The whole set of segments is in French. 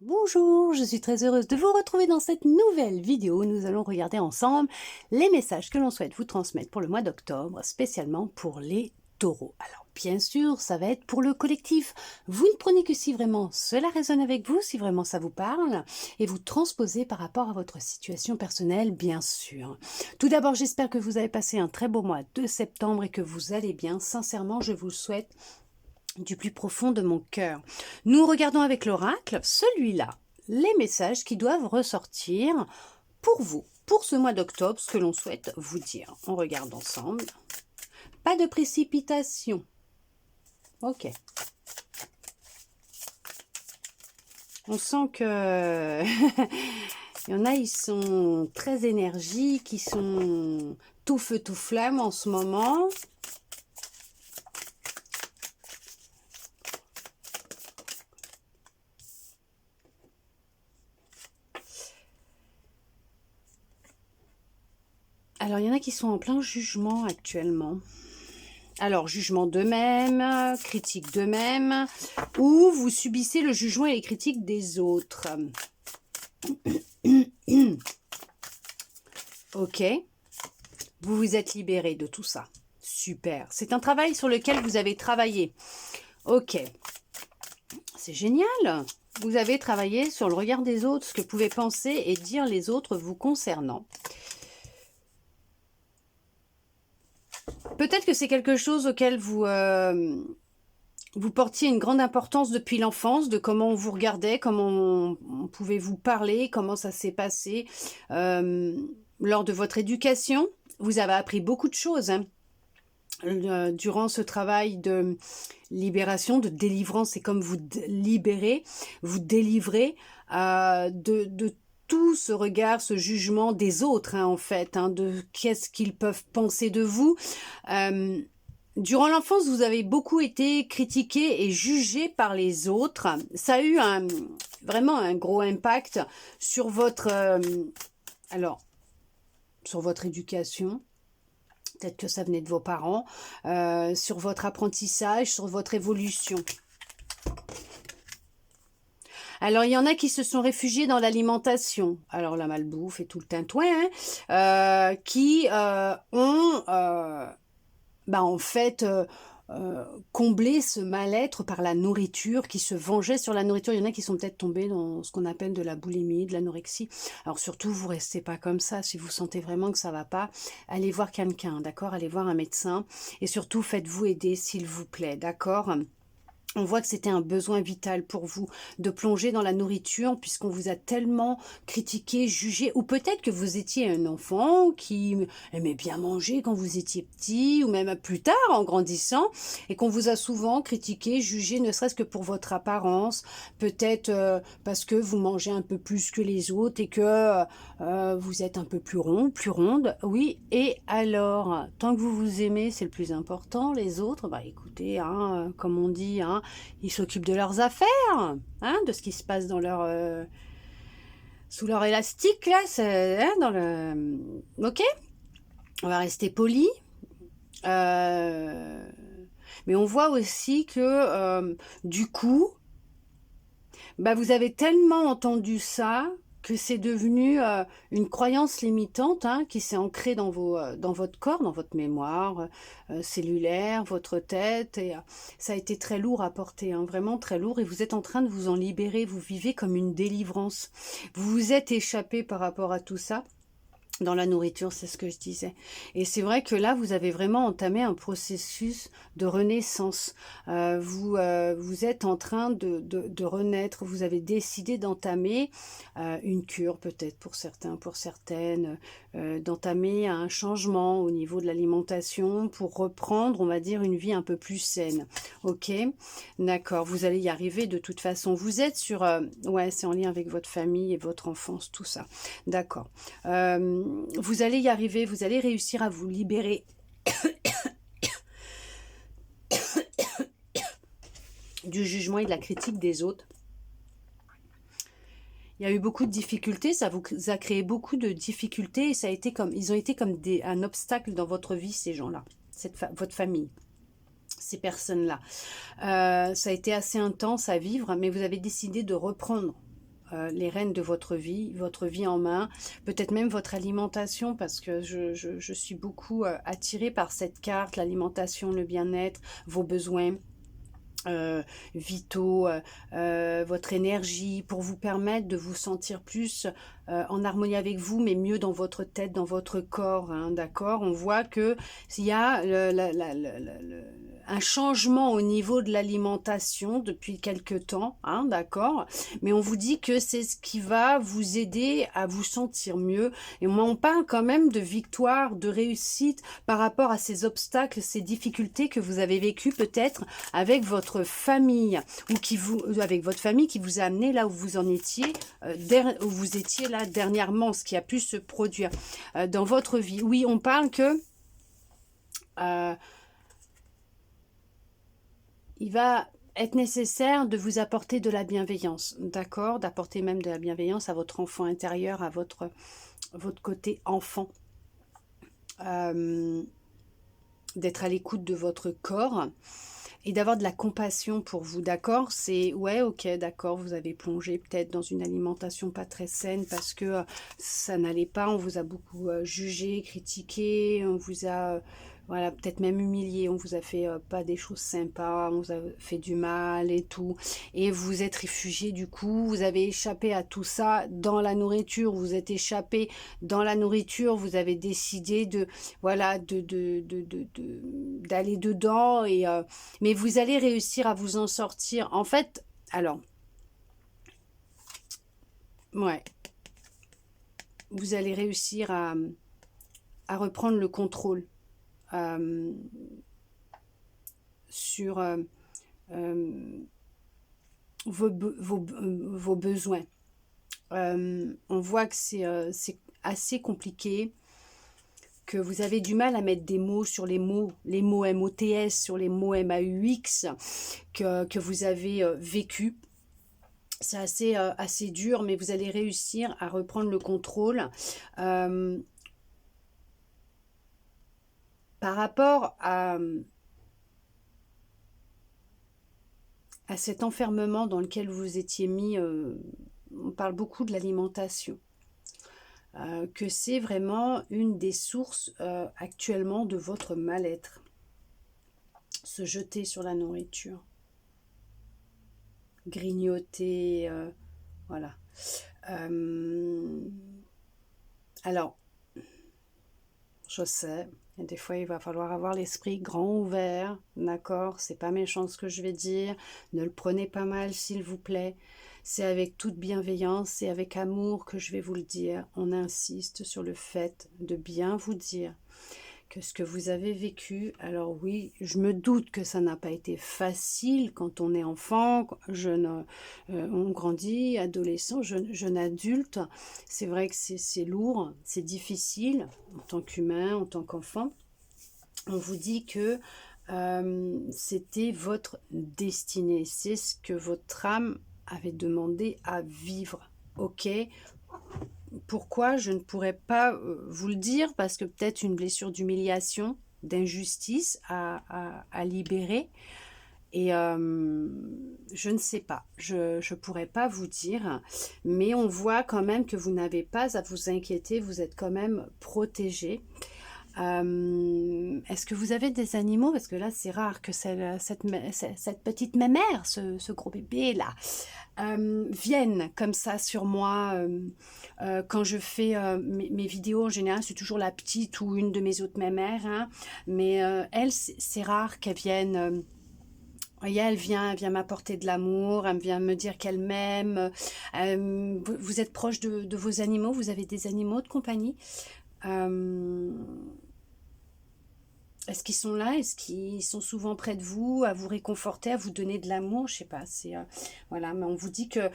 Bonjour, je suis très heureuse de vous retrouver dans cette nouvelle vidéo. Nous allons regarder ensemble les messages que l'on souhaite vous transmettre pour le mois d'octobre, spécialement pour les taureaux. Alors bien sûr, ça va être pour le collectif. Vous ne prenez que si vraiment cela résonne avec vous, si vraiment ça vous parle, et vous transposez par rapport à votre situation personnelle, bien sûr. Tout d'abord, j'espère que vous avez passé un très beau mois de septembre et que vous allez bien. Sincèrement, je vous le souhaite du plus profond de mon cœur. Nous regardons avec l'oracle, celui-là, les messages qui doivent ressortir pour vous, pour ce mois d'octobre, ce que l'on souhaite vous dire. On regarde ensemble. Pas de précipitation. Ok. On sent que il y en a, ils sont très énergiques, ils sont tout feu, tout flamme en ce moment. Alors, il y en a qui sont en plein jugement actuellement. Alors, jugement d'eux-mêmes, critique d'eux-mêmes, ou vous subissez le jugement et les critiques des autres. Ok. Vous vous êtes libéré de tout ça. Super. C'est un travail sur lequel vous avez travaillé. Ok. C'est génial. Vous avez travaillé sur le regard des autres, ce que pouvaient penser et dire les autres vous concernant. Peut-être que c'est quelque chose auquel vous portiez une grande importance depuis l'enfance, de comment on vous regardait, comment on pouvait vous parler, comment ça s'est passé lors de votre éducation. Vous avez appris beaucoup de choses durant ce travail de libération, de délivrance. C'est comme vous libérez, vous délivrez de tout ce regard, ce jugement des autres, en fait, de qu'est-ce qu'ils peuvent penser de vous. Durant l'enfance, vous avez beaucoup été critiqué et jugé par les autres. Ça a eu vraiment un gros impact sur votre, sur votre éducation. Peut-être que ça venait de vos parents, sur votre apprentissage, sur votre évolution. Alors, il y en a qui se sont réfugiés dans l'alimentation. Alors, la malbouffe et tout le tintouin, qui ont, en fait, comblé ce mal-être par la nourriture, qui se vengeaient sur la nourriture. Il y en a qui sont peut-être tombés dans ce qu'on appelle de la boulimie, de l'anorexie. Alors, surtout, vous restez pas comme ça. Si vous sentez vraiment que ça va pas, allez voir quelqu'un, d'accord? Allez voir un médecin. Et surtout, faites-vous aider, s'il vous plaît, d'accord? On voit que c'était un besoin vital pour vous de plonger dans la nourriture puisqu'on vous a tellement critiqué, jugé, ou peut-être que vous étiez un enfant qui aimait bien manger quand vous étiez petit ou même plus tard en grandissant et qu'on vous a souvent critiqué, jugé, ne serait-ce que pour votre apparence, peut-être parce que vous mangez un peu plus que les autres et que vous êtes un peu plus rond, plus ronde. Oui, et alors, tant que vous vous aimez, c'est le plus important. Les autres, écoutez, comme on dit, ils s'occupent de leurs affaires, de ce qui se passe dans leur sous leur élastique là, dans le. Ok, on va rester poli. Mais on voit aussi que du coup, vous avez tellement entendu ça que c'est devenu une croyance limitante qui s'est ancrée dans votre corps, dans votre mémoire cellulaire, votre tête. Et ça a été très lourd à porter, vraiment très lourd. Et vous êtes en train de vous en libérer. Vous vivez comme une délivrance. Vous vous êtes échappé par rapport à tout ça. Dans la nourriture, c'est ce que je disais. Et c'est vrai que là, vous avez vraiment entamé un processus de renaissance. Vous êtes en train de renaître. Vous avez décidé d'entamer une cure, peut-être pour certains, pour certaines, d'entamer un changement au niveau de l'alimentation pour reprendre, on va dire, une vie un peu plus saine. Ok, d'accord. Vous allez y arriver de toute façon. Vous êtes sur... ouais, c'est en lien avec votre famille et votre enfance, tout ça. D'accord. Vous allez y arriver, vous allez réussir à vous libérer du jugement et de la critique des autres. Il y a eu beaucoup de difficultés, ça vous a créé beaucoup de difficultés et ça a été comme, ils ont été comme un obstacle dans votre vie, ces gens-là, votre famille, ces personnes-là. Ça a été assez intense à vivre, mais vous avez décidé de reprendre les rênes de votre vie en main, peut-être même votre alimentation, parce que je suis beaucoup attirée par cette carte, l'alimentation, le bien-être, vos besoins vitaux, votre énergie, pour vous permettre de vous sentir plus en harmonie avec vous, mais mieux dans votre tête, dans votre corps, hein, d'accord? On voit que s'il y a un changement au niveau de l'alimentation depuis quelque temps, hein, d'accord? Mais on vous dit que c'est ce qui va vous aider à vous sentir mieux. Et on parle quand même de victoire, de réussite par rapport à ces obstacles, ces difficultés que vous avez vécues peut-être avec votre famille ou avec votre famille qui vous a amené là où vous en étiez, où vous étiez là dernièrement, ce qui a pu se produire dans votre vie. Oui, on parle que il va être nécessaire de vous apporter de la bienveillance, d'accord? D'apporter même de la bienveillance à votre enfant intérieur, à votre côté enfant. D'être à l'écoute de votre corps et d'avoir de la compassion pour vous, d'accord? C'est, ouais, ok, d'accord, vous avez plongé peut-être dans une alimentation pas très saine parce que ça n'allait pas, on vous a beaucoup jugé, critiqué, on vous a, voilà, peut-être même humilié, on vous a fait pas des choses sympas, on vous a fait du mal et tout, et vous êtes réfugié du coup, vous avez échappé à tout ça dans la nourriture, vous êtes échappé dans la nourriture, vous avez décidé de, voilà, d'aller dedans, et mais vous allez réussir à vous en sortir. En fait, alors, ouais, vous allez réussir à reprendre le contrôle sur vos besoins. On voit que c'est assez compliqué, que vous avez du mal à mettre des mots sur les mots MOTS, sur les mots MAUX que vous avez vécu. C'est assez dur, mais vous allez réussir à reprendre le contrôle. Par rapport à cet enfermement dans lequel vous étiez mis, on parle beaucoup de l'alimentation, que c'est vraiment une des sources actuellement de votre mal-être. Se jeter sur la nourriture, grignoter, voilà. Alors, je sais, et des fois il va falloir avoir l'esprit grand ouvert, d'accord? C'est pas méchant ce que je vais dire, ne le prenez pas mal s'il vous plaît. C'est avec toute bienveillance et avec amour que je vais vous le dire. On insiste sur le fait de bien vous dire que ce que vous avez vécu, alors oui, je me doute que ça n'a pas été facile quand on est enfant, jeune, on grandit, adolescent, jeune adulte. C'est vrai que c'est lourd, c'est difficile en tant qu'humain, en tant qu'enfant. On vous dit que c'était votre destinée, c'est ce que votre âme avait demandé à vivre, ok? Pourquoi je ne pourrais pas vous le dire? Parce que peut-être une blessure d'humiliation, d'injustice à libérer. Et je ne sais pas, je ne pourrais pas vous dire, mais on voit quand même que vous n'avez pas à vous inquiéter, vous êtes quand même protégé. Est-ce que vous avez des animaux? Parce que là, c'est rare que cette petite mémère, ce gros bébé là, vienne comme ça sur moi. Quand je fais mes vidéos, en général, c'est toujours la petite ou une de mes autres mémères, hein, mais elle, c'est rare qu'elle vienne. Voyez, elle vient m'apporter de l'amour, elle vient me dire qu'elle m'aime. Vous êtes proche de vos animaux? Vous avez des animaux de compagnie? Est-ce qu'ils sont là? Est-ce qu'ils sont souvent près de vous, à vous réconforter, à vous donner de l'amour? Je sais pas. C'est voilà, mais on vous dit que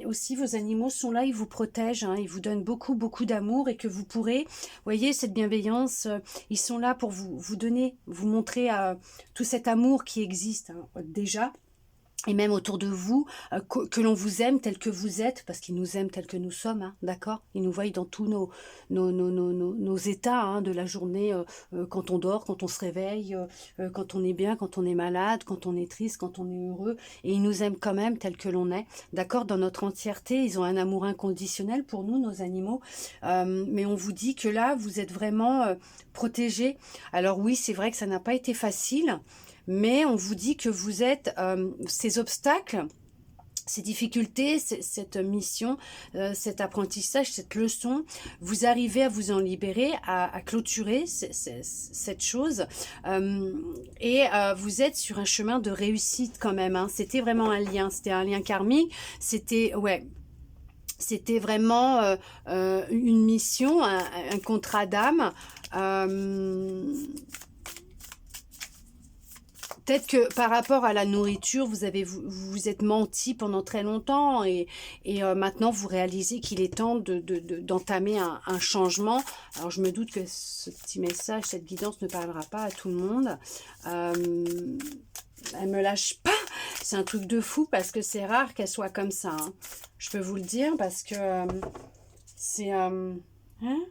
aussi vos animaux sont là, ils vous protègent, hein, ils vous donnent beaucoup d'amour, et que vous pourrez, voyez, cette bienveillance, ils sont là pour vous donner, vous montrer tout cet amour qui existe, hein, déjà. et même autour de vous, que l'on vous aime tel que vous êtes, parce qu'ils nous aiment tel que nous sommes, hein, d'accord? Ils nous voient dans tous nos états hein, de la journée, quand on dort, quand on se réveille, quand on est bien, quand on est malade, quand on est triste, quand on est heureux, et ils nous aiment quand même tel que l'on est, d'accord? Dans notre entièreté, ils ont un amour inconditionnel pour nous, nos animaux, mais on vous dit que là, vous êtes vraiment protégés. Alors oui, c'est vrai que ça n'a pas été facile, mais on vous dit que vous êtes ces obstacles, ces difficultés, cette mission, cet apprentissage, cette leçon, vous arrivez à vous en libérer, à clôturer cette chose, et vous êtes sur un chemin de réussite quand même. Hein. C'était vraiment un lien, c'était un lien karmique, c'était ouais. C'était vraiment une mission, un contrat d'âme. Peut-être que par rapport à la nourriture, vous êtes menti pendant très longtemps et maintenant vous réalisez qu'il est temps d'entamer un changement. Alors je me doute que ce petit message, cette guidance ne parlera pas à tout le monde. Elle me lâche pas. C'est un truc de fou parce que c'est rare qu'elle soit comme ça. Hein. Je peux vous le dire parce que c'est... hein,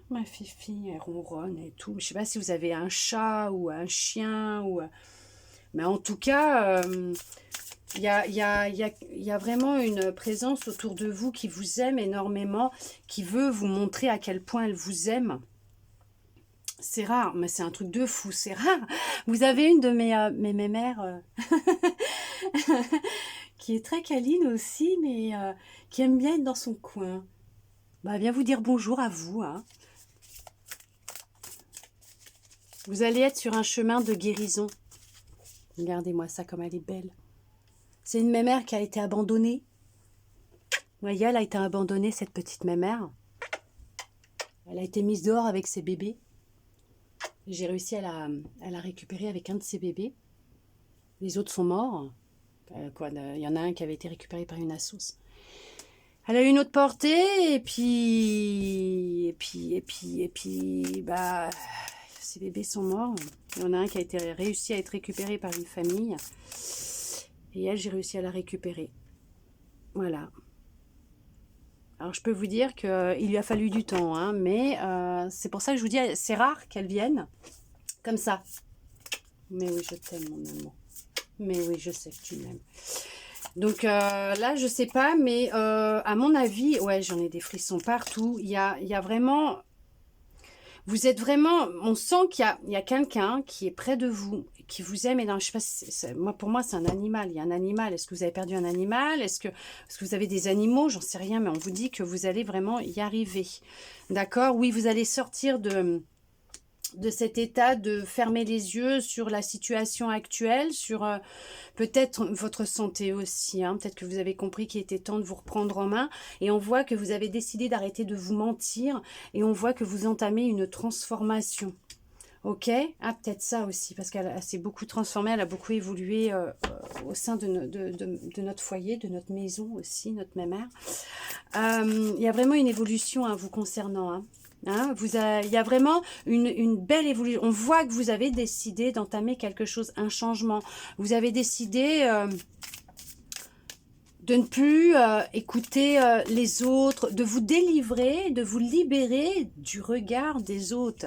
ma fifi, elle ronronne et tout. Je sais pas si vous avez un chat ou un chien ou... Mais en tout cas, il y a vraiment une présence autour de vous qui vous aime énormément, qui veut vous montrer à quel point elle vous aime. C'est rare, mais c'est un truc de fou, c'est rare. Vous avez une de mes mères qui est très câline aussi, mais qui aime bien être dans son coin. Bah, elle vient vous dire bonjour à vous. Hein. Vous allez être sur un chemin de guérison. Regardez-moi ça comme elle est belle. C'est une mémère qui a été abandonnée. Vous voyez, elle a été abandonnée, cette petite mémère. Elle a été mise dehors avec ses bébés. J'ai réussi à la récupérer avec un de ses bébés. Les autres sont morts. Il y en a un qui avait été récupéré par une assos. Elle a eu une autre portée et puis bah ses bébés sont morts. Il y en a un qui a été réussi à être récupéré par une famille. Et elle, j'ai réussi à la récupérer. Voilà. Alors, je peux vous dire qu'il lui a fallu du temps, hein, mais c'est pour ça que je vous dis, c'est rare qu'elle vienne comme ça. Mais oui, je t'aime, mon amour. Mais oui, je sais que tu m'aimes. Donc là, je sais pas, mais à mon avis, ouais, j'en ai des frissons partout. Il y a vraiment... Vous êtes vraiment, on sent qu'il y a quelqu'un qui est près de vous, qui vous aime. Et non, je sais pas, moi, pour moi, c'est un animal. Il y a un animal. Est-ce que vous avez perdu un animal? Est-ce que vous avez des animaux? J'en sais rien, mais on vous dit que vous allez vraiment y arriver. D'accord? Oui, vous allez sortir de cet état de fermer les yeux sur la situation actuelle, sur peut-être votre santé aussi. Hein. Peut-être que vous avez compris qu'il était temps de vous reprendre en main. Et on voit que vous avez décidé d'arrêter de vous mentir. Et on voit que vous entamez une transformation. Ok? Ah, peut-être ça aussi, parce qu'elle s'est beaucoup transformée, elle a beaucoup évolué au sein de notre foyer, de notre maison aussi, notre mère. Il y a vraiment une évolution hein, vous concernant. Hein. Hein, il y a vraiment une belle évolution. On voit que vous avez décidé d'entamer quelque chose, un changement. Vous avez décidé de ne plus écouter les autres, de vous délivrer, de vous libérer du regard des autres.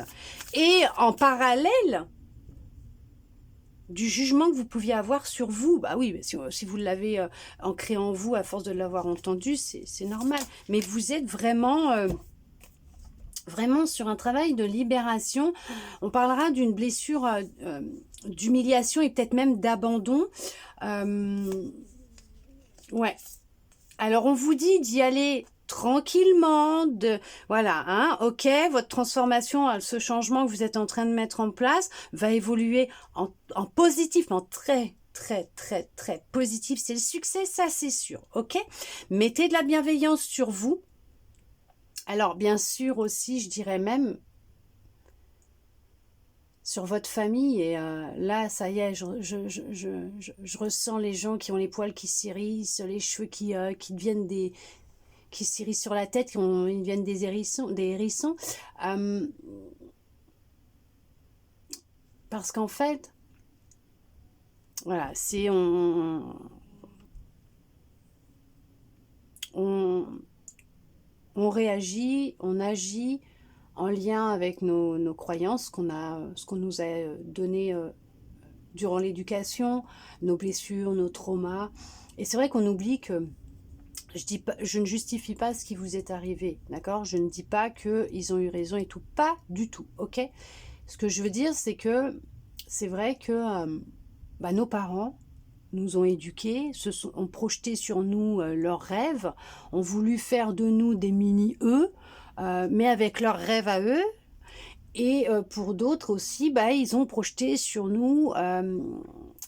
Et en parallèle du jugement que vous pouviez avoir sur vous. Bah oui, si vous l'avez ancré en vous à force de l'avoir entendu, c'est normal. Mais vous êtes vraiment... vraiment sur un travail de libération. On parlera d'une blessure d'humiliation et peut-être même d'abandon. Ouais. Alors, on vous dit d'y aller tranquillement, voilà, hein, ok, votre transformation, ce changement que vous êtes en train de mettre en place va évoluer en positif, en très, très, très, très positif. C'est le succès, ça c'est sûr, ok? Mettez de la bienveillance sur vous. Alors, bien sûr aussi, je dirais même sur votre famille. Et là, ça y est, je ressens les gens qui ont les poils qui s'irrissent, les cheveux qui deviennent qui s'irrissent sur la tête, ils deviennent des hérissons. Parce qu'en fait, voilà, on, on réagit, on agit en lien avec nos croyances, ce qu'on nous a donné durant l'éducation, nos blessures, nos traumas. Et c'est vrai qu'on oublie que je ne justifie pas ce qui vous est arrivé, d'accord? Je ne dis pas qu'ils ont eu raison et tout, pas du tout, ok? Ce que je veux dire, c'est que c'est vrai que nos parents nous ont éduqués, ont projeté sur nous leurs rêves, ont voulu faire de nous des mini-eux, mais avec leurs rêves à eux. Et pour d'autres aussi, ils ont projeté sur nous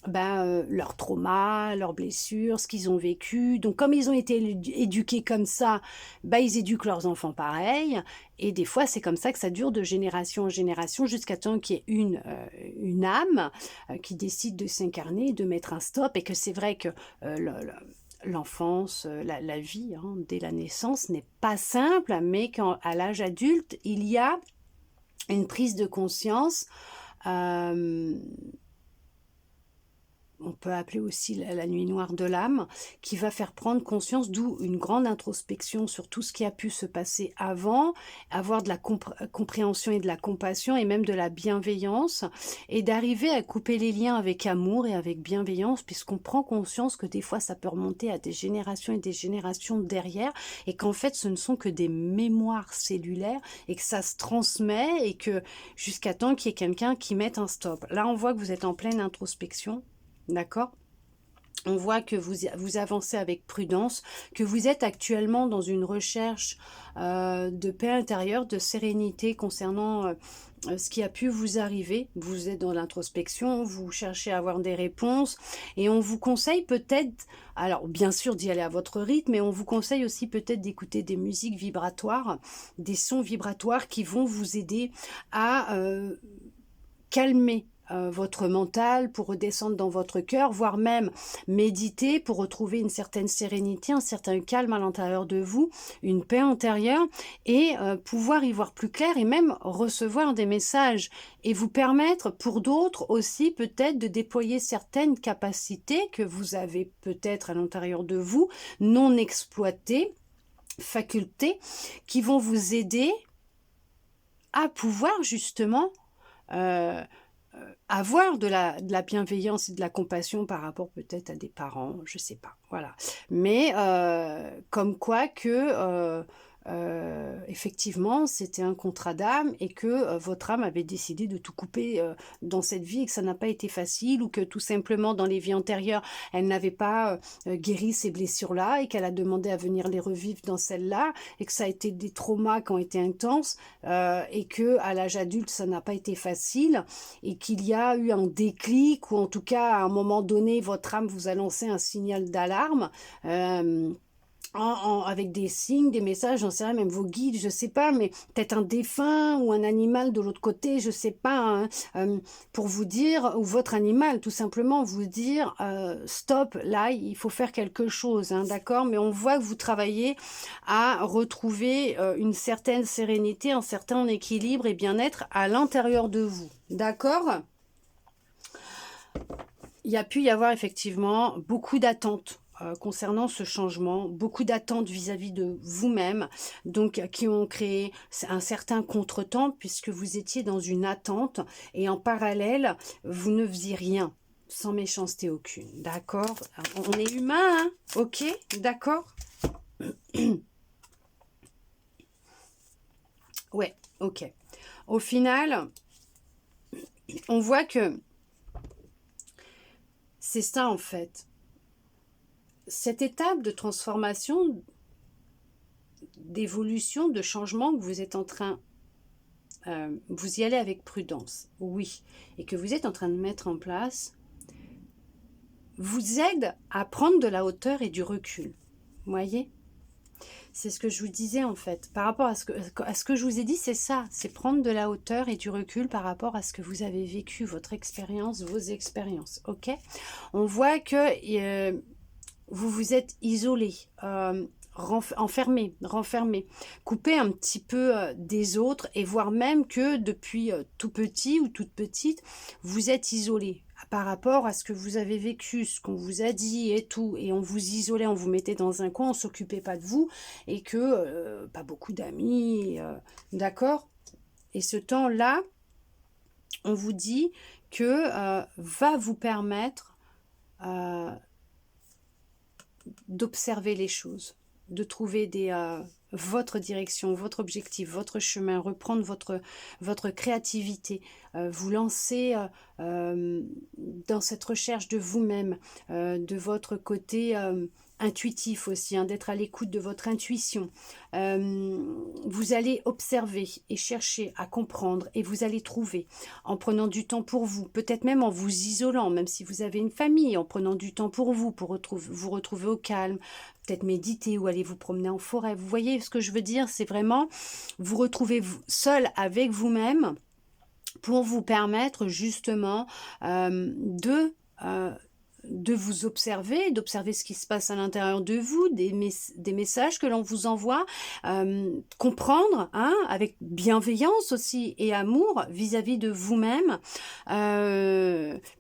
leurs traumas, leurs blessures, ce qu'ils ont vécu. Donc comme ils ont été éduqués comme ça, ils éduquent leurs enfants pareil. Et des fois, c'est comme ça que ça dure de génération en génération jusqu'à temps qu'il y ait une âme qui décide de s'incarner, de mettre un stop. Et que c'est vrai que l'enfance, la vie, hein, dès la naissance, n'est pas simple, mais qu'à l'âge adulte, il y a une prise de conscience, on peut appeler aussi la nuit noire de l'âme, qui va faire prendre conscience, d'où une grande introspection sur tout ce qui a pu se passer avant, avoir de la compréhension et de la compassion et même de la bienveillance, et d'arriver à couper les liens avec amour et avec bienveillance, puisqu'on prend conscience que des fois ça peut remonter à des générations et des générations derrière, et qu'en fait ce ne sont que des mémoires cellulaires, et que ça se transmet, et que jusqu'à temps qu'il y ait quelqu'un qui mette un stop. Là on voit que vous êtes en pleine introspection. D'accord? On voit que vous avancez avec prudence, que vous êtes actuellement dans une recherche de paix intérieure, de sérénité concernant ce qui a pu vous arriver. Vous êtes dans l'introspection, vous cherchez à avoir des réponses et on vous conseille peut-être, alors bien sûr d'y aller à votre rythme, mais on vous conseille aussi peut-être d'écouter des musiques vibratoires, des sons vibratoires qui vont vous aider à calmer votre mental, pour redescendre dans votre cœur, voire même méditer pour retrouver une certaine sérénité, un certain calme à l'intérieur de vous, une paix intérieure et pouvoir y voir plus clair et même recevoir des messages et vous permettre pour d'autres aussi peut-être de déployer certaines capacités que vous avez peut-être à l'intérieur de vous, non exploitées, facultés qui vont vous aider à pouvoir justement avoir de la bienveillance et de la compassion par rapport peut-être à des parents, je sais pas, voilà. Mais comme quoi que effectivement c'était un contrat d'âme et que votre âme avait décidé de tout couper dans cette vie et que ça n'a pas été facile ou que tout simplement dans les vies antérieures elle n'avait pas guéri ces blessures-là et qu'elle a demandé à venir les revivre dans celle-là et que ça a été des traumas qui ont été intenses et que à l'âge adulte ça n'a pas été facile et qu'il y a eu un déclic ou en tout cas à un moment donné votre âme vous a lancé un signal d'alarme avec des signes, des messages, j'en sais rien, même vos guides, je sais pas, mais peut-être un défunt ou un animal de l'autre côté, je sais pas, hein, pour vous dire, ou votre animal, tout simplement, vous dire, stop, là, il faut faire quelque chose, hein, d'accord? Mais on voit que vous travaillez à retrouver une certaine sérénité, un certain équilibre et bien-être à l'intérieur de vous, d'accord? Il y a pu y avoir effectivement beaucoup d'attentes concernant ce changement, beaucoup d'attentes vis-à-vis de vous-même, donc qui ont créé un certain contretemps puisque vous étiez dans une attente et en parallèle, vous ne faisiez rien, sans méchanceté aucune, d'accord? On est humain, hein? Ok, d'accord? Ouais, ok. Au final, on voit que c'est ça en fait. Cette étape de transformation, d'évolution, de changement que vous êtes en train, vous y allez avec prudence, oui, et que vous êtes en train de mettre en place, vous aide à prendre de la hauteur et du recul. Vous voyez? C'est ce que je vous disais en fait. Par rapport à ce que je vous ai dit, c'est ça. C'est prendre de la hauteur et du recul par rapport à ce que vous avez vécu, votre expérience, vos expériences. Ok? On voit que vous vous êtes isolé, enfermé, renfermé, coupé un petit peu des autres et voire même que depuis tout petit ou toute petite, vous êtes isolé. par rapport à ce que vous avez vécu, ce qu'on vous a dit et tout, et on vous isolait, on vous mettait dans un coin, on s'occupait pas de vous, et que pas beaucoup d'amis, d'accord? Et ce temps-là, on vous dit que va vous permettre euh, d'observer les choses, de trouver votre direction, votre objectif, votre chemin, reprendre votre créativité, vous lancer dans cette recherche de vous-même, de votre côté intuitif aussi, hein, d'être à l'écoute de votre intuition. Vous allez observer et chercher à comprendre et vous allez trouver en prenant du temps pour vous, peut-être même en vous isolant, même si vous avez une famille, en prenant du temps pour vous vous retrouver au calme, peut-être méditer ou aller vous promener en forêt. Vous voyez ce que je veux dire? C'est vraiment vous retrouver seul avec vous-même pour vous permettre justement de vous observer, d'observer ce qui se passe à l'intérieur de vous, des messages que l'on vous envoie, comprendre, hein, avec bienveillance aussi et amour vis-à-vis de vous-même,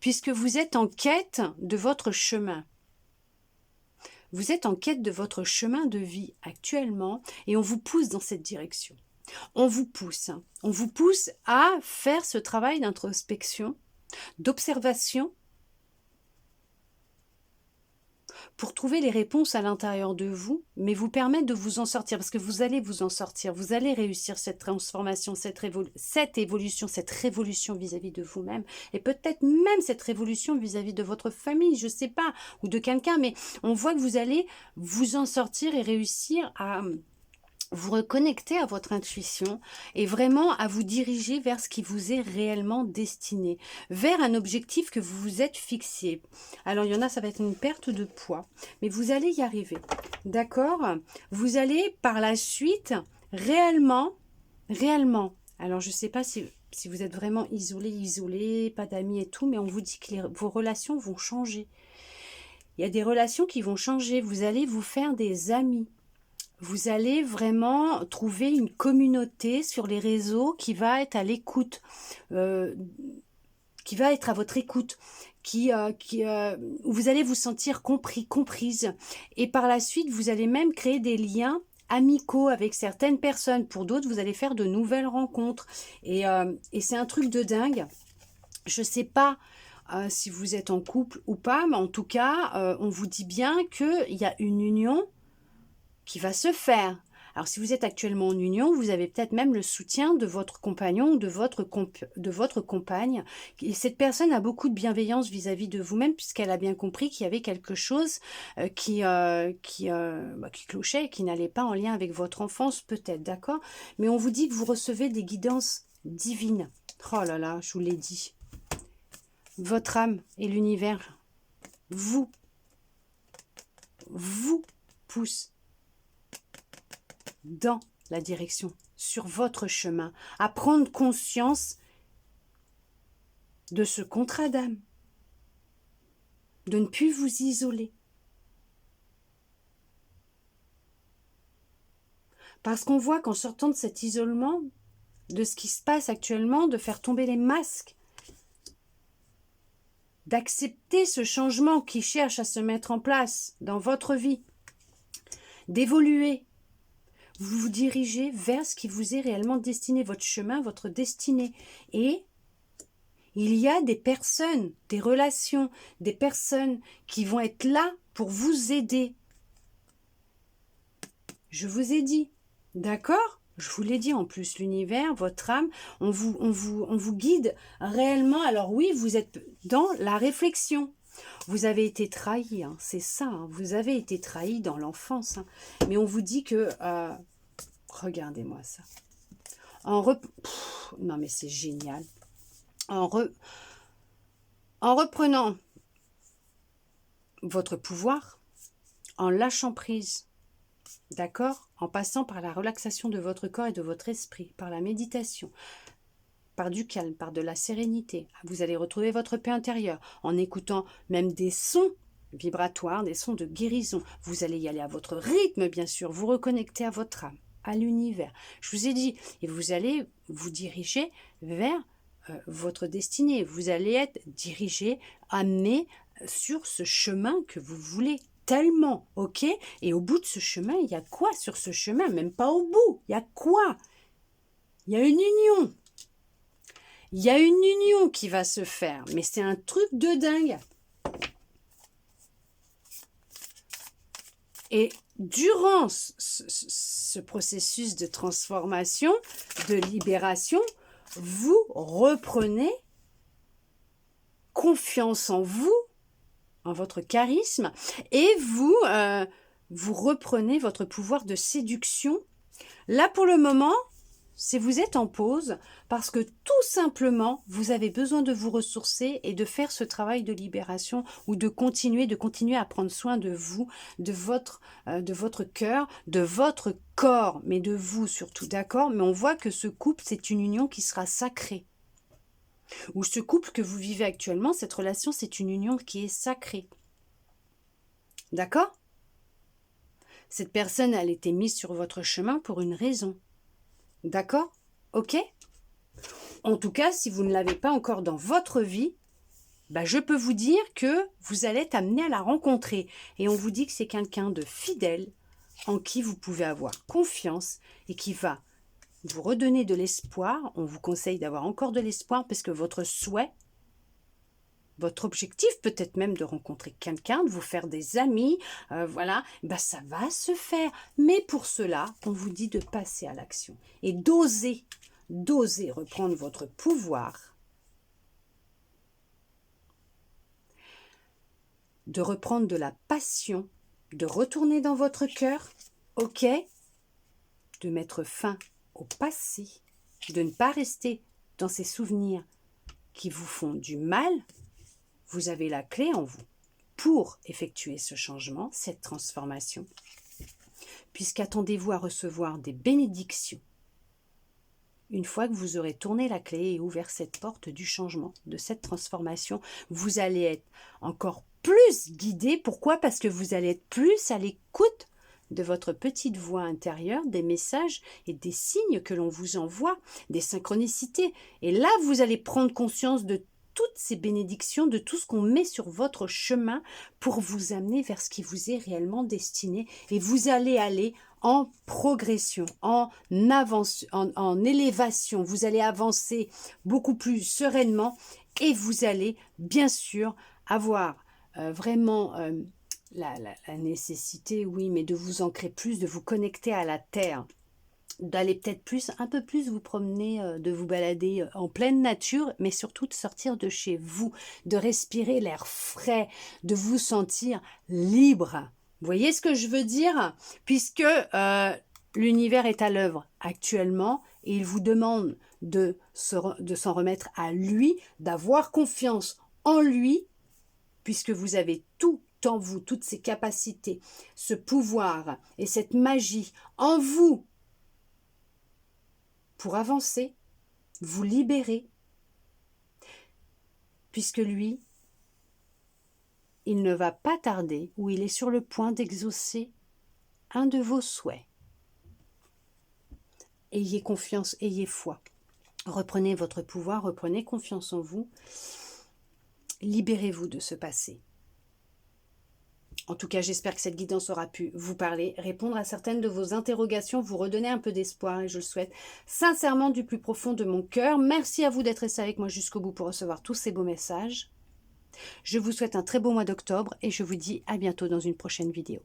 puisque vous êtes en quête de votre chemin. Vous êtes en quête de votre chemin de vie actuellement et on vous pousse dans cette direction. On vous pousse à faire ce travail d'introspection, d'observation, pour trouver les réponses à l'intérieur de vous, mais vous permettre de vous en sortir, parce que vous allez vous en sortir, vous allez réussir cette transformation, cette évolution, cette révolution vis-à-vis de vous-même, et peut-être même cette révolution vis-à-vis de votre famille, je ne sais pas, ou de quelqu'un, mais on voit que vous allez vous en sortir et réussir à vous reconnecter à votre intuition et vraiment à vous diriger vers ce qui vous est réellement destiné, vers un objectif que vous vous êtes fixé. Alors, il y en a, ça va être une perte de poids, mais vous allez y arriver, d'accord? Vous allez par la suite réellement, alors je ne sais pas si vous êtes vraiment isolé, pas d'amis et tout, mais on vous dit que vos relations vont changer. Il y a des relations qui vont changer, vous allez vous faire des amis. Vous allez vraiment trouver une communauté sur les réseaux qui va être à l'écoute, qui va être à votre écoute, où vous allez vous sentir compris, comprise. Et par la suite, vous allez même créer des liens amicaux avec certaines personnes. Pour d'autres, vous allez faire de nouvelles rencontres. Et c'est un truc de dingue. Je ne sais pas si vous êtes en couple ou pas, mais en tout cas, on vous dit bien qu'il y a une union qui va se faire. Alors, si vous êtes actuellement en union, vous avez peut-être même le soutien de votre compagnon ou de votre compagne. Et cette personne a beaucoup de bienveillance vis-à-vis de vous-même, puisqu'elle a bien compris qu'il y avait quelque chose qui clochait, qui n'allait pas en lien avec votre enfance, peut-être, d'accord? Mais on vous dit que vous recevez des guidances divines. Oh là là, je vous l'ai dit. Votre âme et l'univers vous poussent dans la direction, sur votre chemin, à prendre conscience de ce contrat d'âme, de ne plus vous isoler. Parce qu'on voit qu'en sortant de cet isolement, de ce qui se passe actuellement, de faire tomber les masques, d'accepter ce changement qui cherche à se mettre en place dans votre vie, d'évoluer, vous vous dirigez vers ce qui vous est réellement destiné, votre chemin, votre destinée. Et il y a des personnes, des relations, des personnes qui vont être là pour vous aider. Je vous ai dit, d'accord? Je vous l'ai dit en plus, l'univers, votre âme, on vous guide réellement. Alors oui, vous êtes dans la réflexion. Vous avez été trahi, hein, c'est ça, hein, vous avez été trahi dans l'enfance. Hein, mais on vous dit que... regardez-moi ça. Non mais c'est génial. En reprenant votre pouvoir, en lâchant prise, d'accord, en passant par la relaxation de votre corps et de votre esprit, par la méditation, par du calme, par de la sérénité, vous allez retrouver votre paix intérieure, en écoutant même des sons vibratoires, des sons de guérison. Vous allez y aller à votre rythme, bien sûr, vous reconnecter à votre âme, à l'univers. Je vous ai dit, et vous allez vous diriger vers votre destinée. Vous allez être dirigé, amené sur ce chemin que vous voulez tellement, ok? Et au bout de ce chemin, il y a quoi sur ce chemin? Même pas au bout, il y a quoi? Il y a une union. Il y a une union qui va se faire, mais c'est un truc de dingue. Et durant ce processus de transformation, de libération, vous reprenez confiance en vous, en votre charisme, et vous reprenez votre pouvoir de séduction. Là, pour le moment, c'est vous êtes en pause parce que tout simplement, vous avez besoin de vous ressourcer et de faire ce travail de libération ou de continuer à prendre soin de vous, de votre cœur, de votre corps, mais de vous surtout, d'accord? Mais on voit que ce couple, c'est une union qui sera sacrée. Ou ce couple que vous vivez actuellement, cette relation, c'est une union qui est sacrée. D'accord? Cette personne, elle était mise sur votre chemin pour une raison. D'accord? Ok? En tout cas, si vous ne l'avez pas encore dans votre vie, je peux vous dire que vous allez être amené à la rencontrer. Et on vous dit que c'est quelqu'un de fidèle, en qui vous pouvez avoir confiance et qui va vous redonner de l'espoir. On vous conseille d'avoir encore de l'espoir parce que votre souhait, votre objectif, peut-être même de rencontrer quelqu'un, de vous faire des amis, voilà, ça va se faire. Mais pour cela, on vous dit de passer à l'action et d'oser reprendre votre pouvoir, de reprendre de la passion, de retourner dans votre cœur, ok, de mettre fin au passé, de ne pas rester dans ces souvenirs qui vous font du mal. Vous avez la clé en vous pour effectuer ce changement, cette transformation. Puisqu'attendez-vous à recevoir des bénédictions une fois que vous aurez tourné la clé et ouvert cette porte du changement, de cette transformation. Vous allez être encore plus guidé. Pourquoi? Parce que vous allez être plus à l'écoute de votre petite voix intérieure, des messages et des signes que l'on vous envoie, des synchronicités. Et là, vous allez prendre conscience de toutes ces bénédictions, de tout ce qu'on met sur votre chemin pour vous amener vers ce qui vous est réellement destiné. Et vous allez aller en progression, en avance, en élévation. Vous allez avancer beaucoup plus sereinement et vous allez bien sûr avoir vraiment la nécessité, oui, mais de vous ancrer plus, de vous connecter à la terre, d'aller peut-être un peu plus vous promener, de vous balader en pleine nature, mais surtout de sortir de chez vous, de respirer l'air frais, de vous sentir libre. Vous voyez ce que je veux dire? Puisque l'univers est à l'œuvre actuellement et il vous demande de s'en remettre à lui, d'avoir confiance en lui, puisque vous avez tout en vous, toutes ces capacités, ce pouvoir et cette magie en vous, pour avancer, vous libérer, puisque lui, il ne va pas tarder ou il est sur le point d'exaucer un de vos souhaits. Ayez confiance, ayez foi. Reprenez votre pouvoir, reprenez confiance en vous. Libérez-vous de ce passé. En tout cas, j'espère que cette guidance aura pu vous parler, répondre à certaines de vos interrogations, vous redonner un peu d'espoir et je le souhaite sincèrement du plus profond de mon cœur. Merci à vous d'être resté avec moi jusqu'au bout pour recevoir tous ces beaux messages. Je vous souhaite un très beau mois d'octobre et je vous dis à bientôt dans une prochaine vidéo.